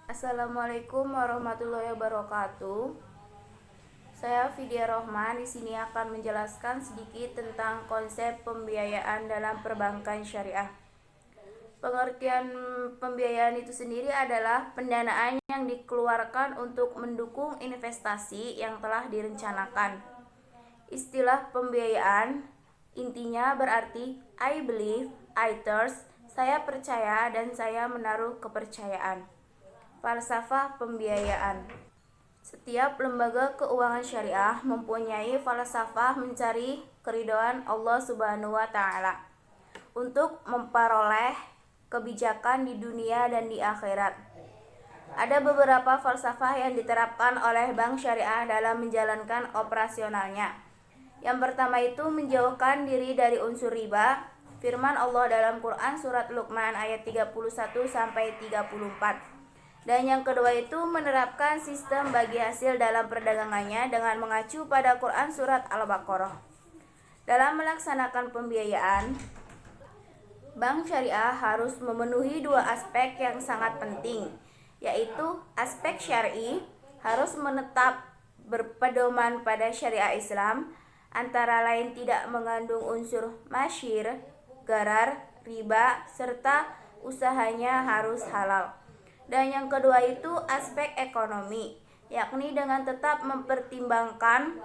Assalamualaikum warahmatullahi wabarakatuh. Saya Vidya Rohman di sini akan menjelaskan sedikit tentang konsep pembiayaan dalam perbankan syariah. Pengertian pembiayaan itu sendiri adalah pendanaan yang dikeluarkan untuk mendukung investasi yang telah direncanakan. Istilah pembiayaan intinya berarti I believe, I trust, saya percaya dan saya menaruh kepercayaan. Falsafah pembiayaan. Setiap lembaga keuangan syariah mempunyai falsafah mencari keridhaan Allah Subhanahu wa taala untuk memperoleh kebijakan di dunia dan di akhirat. Ada beberapa falsafah yang diterapkan oleh bank syariah dalam menjalankan operasionalnya. Yang pertama itu menjauhkan diri dari unsur riba. Firman Allah dalam Quran surat Luqman ayat 31 sampai 34. Dan yang kedua itu menerapkan sistem bagi hasil dalam perdagangannya dengan mengacu pada Quran surat Al-Baqarah. Dalam melaksanakan pembiayaan, bank syariah harus memenuhi dua aspek yang sangat penting, yaitu aspek syar'i harus menetap berpedoman pada syariah Islam, antara lain tidak mengandung unsur masyir, gharar, riba, serta usahanya harus halal. Dan yang kedua itu aspek ekonomi, yakni dengan tetap mempertimbangkan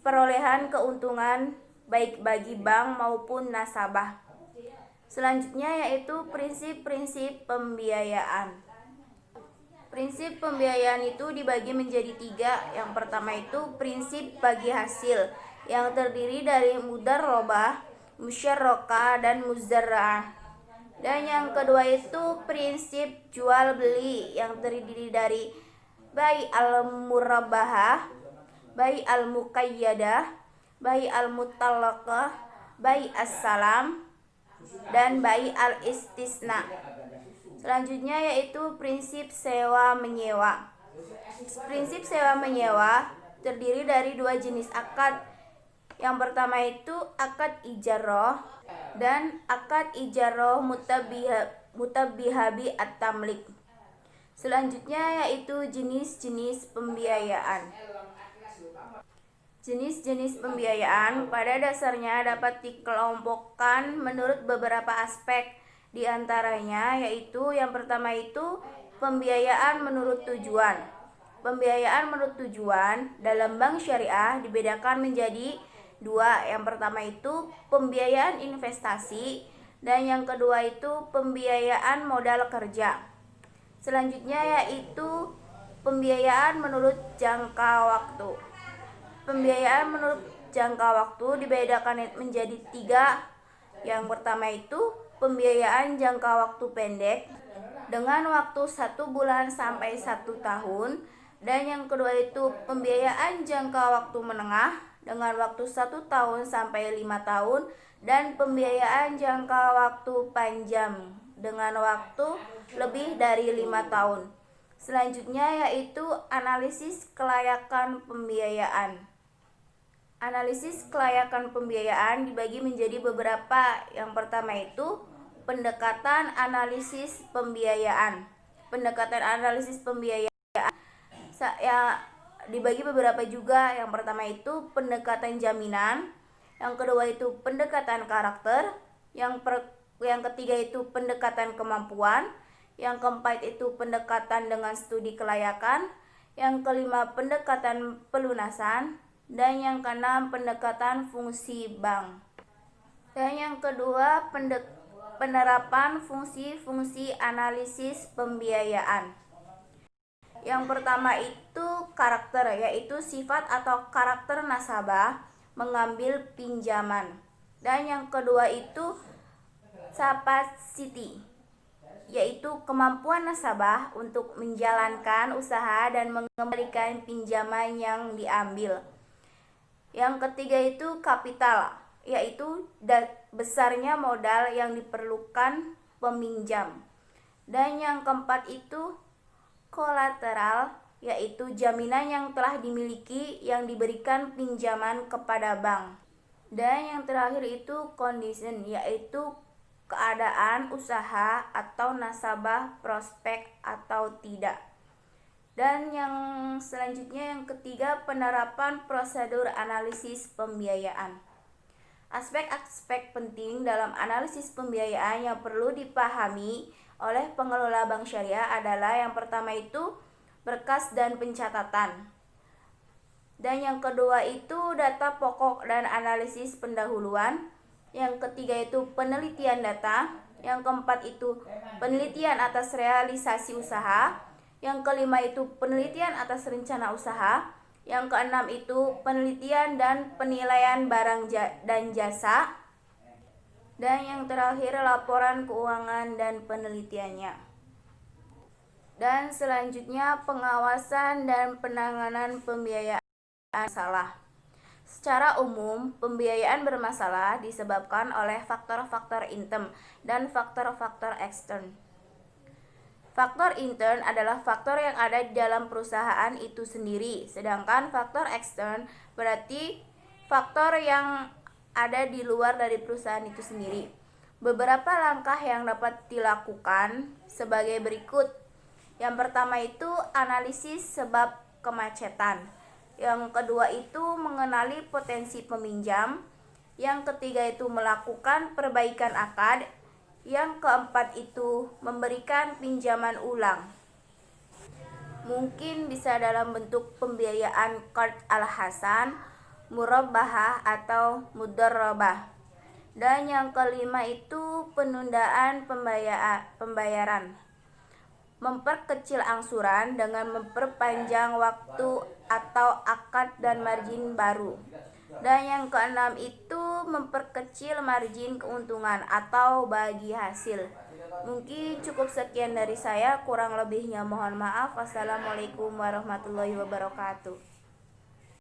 perolehan keuntungan baik bagi bank maupun nasabah. Selanjutnya yaitu prinsip-prinsip pembiayaan. Prinsip pembiayaan itu dibagi menjadi tiga. Yang pertama itu prinsip bagi hasil, yang terdiri dari mudarobah, musyarokah, dan muzarra'ah. Dan yang kedua itu prinsip jual beli, yang terdiri dari bai al-murabbahah, bai al-muqayyadah, bai al-mutallaqah, bai as-salam, dan bai al-istisna. Selanjutnya yaitu prinsip sewa menyewa. Prinsip sewa menyewa terdiri dari dua jenis akad. Yang pertama itu akad ijarah dan akad ijarah mutabihabi at-tamlik. Selanjutnya yaitu jenis-jenis pembiayaan. Jenis-jenis pembiayaan pada dasarnya dapat dikelompokkan menurut beberapa aspek. Di antaranya yaitu yang pertama itu pembiayaan menurut tujuan. Pembiayaan menurut tujuan dalam bank syariah dibedakan menjadi dua. Yang pertama itu pembiayaan investasi dan yang kedua itu pembiayaan modal kerja. Selanjutnya yaitu pembiayaan menurut jangka waktu. Pembiayaan menurut jangka waktu dibedakan menjadi tiga. Yang pertama itu pembiayaan jangka waktu pendek dengan waktu 1 bulan sampai 1 tahun. Dan yang kedua itu pembiayaan jangka waktu menengah dengan waktu 1 tahun sampai 5 tahun. Dan pembiayaan jangka waktu panjang dengan waktu lebih dari 5 tahun. Selanjutnya yaitu analisis kelayakan pembiayaan. Analisis kelayakan pembiayaan dibagi menjadi beberapa. Yang pertama itu pendekatan analisis pembiayaan. Pendekatan analisis pembiayaan ya dibagi beberapa juga. Yang pertama itu pendekatan jaminan, yang kedua itu pendekatan karakter, yang ketiga itu pendekatan kemampuan, yang keempat itu pendekatan dengan studi kelayakan, yang kelima pendekatan pelunasan, dan yang keenam pendekatan fungsi bank. Dan yang kedua penerapan fungsi-fungsi analisis pembiayaan. Yang pertama itu karakter, yaitu sifat atau karakter nasabah mengambil pinjaman. Dan yang kedua itu capacity, yaitu kemampuan nasabah untuk menjalankan usaha dan mengembalikan pinjaman yang diambil. Yang ketiga itu kapital, yaitu besarnya modal yang diperlukan peminjam. Dan yang keempat itu kolateral, yaitu jaminan yang telah dimiliki yang diberikan pinjaman kepada bank. Dan yang terakhir itu condition, yaitu keadaan usaha atau nasabah prospek atau tidak. Dan yang selanjutnya yang ketiga, penerapan prosedur analisis pembiayaan. Aspek-aspek penting dalam analisis pembiayaan yang perlu dipahami oleh pengelola bank syariah adalah yang pertama itu berkas dan pencatatan. Dan yang kedua itu data pokok dan analisis pendahuluan. Yang ketiga itu penelitian data. Yang keempat itu penelitian atas realisasi usaha. Yang kelima itu penelitian atas rencana usaha. Yang keenam itu penelitian dan penilaian barang dan jasa. Dan yang terakhir laporan keuangan dan penelitiannya. Dan selanjutnya pengawasan dan penanganan pembiayaan bermasalah. Secara umum, pembiayaan bermasalah disebabkan oleh faktor-faktor intern dan faktor-faktor ekstern. Faktor intern adalah faktor yang ada di dalam perusahaan itu sendiri, sedangkan faktor ekstern berarti faktor yang ada di luar dari perusahaan itu sendiri. Beberapa langkah yang dapat dilakukan sebagai berikut. Yang pertama itu analisis sebab kemacetan. Yang kedua itu mengenali potensi peminjam. Yang ketiga itu melakukan perbaikan akad. Yang keempat itu memberikan pinjaman ulang. Mungkin bisa dalam bentuk pembiayaan qard al-hasan, murabbahah atau mudarrabah. Dan yang kelima itu penundaan pembayaran. Memperkecil angsuran dengan memperpanjang waktu atau akad dan margin baru. Dan yang keenam itu memperkecil margin keuntungan atau bagi hasil. Mungkin cukup sekian dari saya, kurang lebihnya mohon maaf. Wassalamualaikum warahmatullahi wabarakatuh.